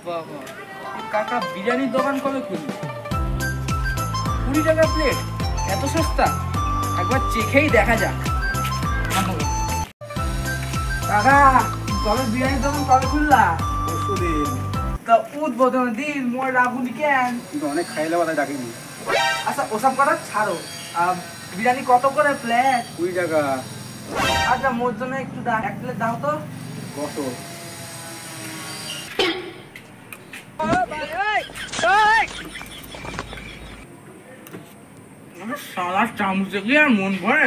বাবা, কাকা বিরিয়ানির দোকান কবে খুলবে? 20 টাকা প্লেট, এত সস্তা? একবার চেখেই দেখা যাক। কাকা, কবে বিরিয়ানির দোকান কবে খুললা? পরশুদিন। তা উদ্বোধন দিন, মোর রাগুনি কেন? কিন্তু অনেক খাইলে বাধা ডাকিনি। আচ্ছা, ওসব কথা ছাড়ো। বিরিয়ানি কত করে প্লেট? 20 টাকা। আচ্ছা, মোর জন্য একটু এক প্লেট দাও তো। কত? সারা চামচে কি আর মন ভরে?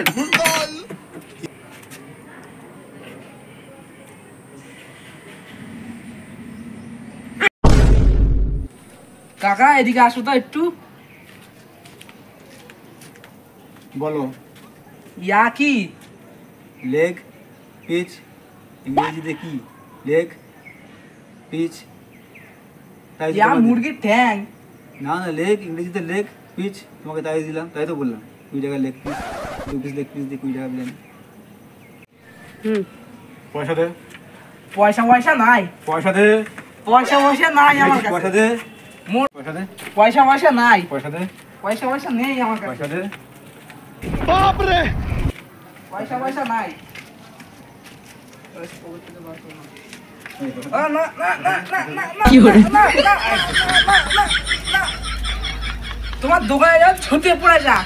কাকা, এদিকে আসো তো একটু। বলো। ইয়া কি? লেগ পিচ, ইংরেজিতে কি? Leg piece. ইয়া মুরগির ঠ্যাং। না না, লেগ, ইংরেজিতে লেগ পিচ। তোমাকে তাই দিলাম, তাই তো বললাম। 20 টাকা leg piece, 2 piece leg piece দিয়ে 20 টাকা বিরিয়ানি। পয়সা দে। পয়সা নাই। পয়সা দে। পয়সা নাই আমার কাছে। পয়সা দে। মোর পয়সা দে। পয়সা নাই। পয়সা দে। পয়সা নেই আমার কাছে। পয়সা দে। বাপ রে, পয়সা নাই। তোমার দোকানে যাও, ছুটে পড়ে যা।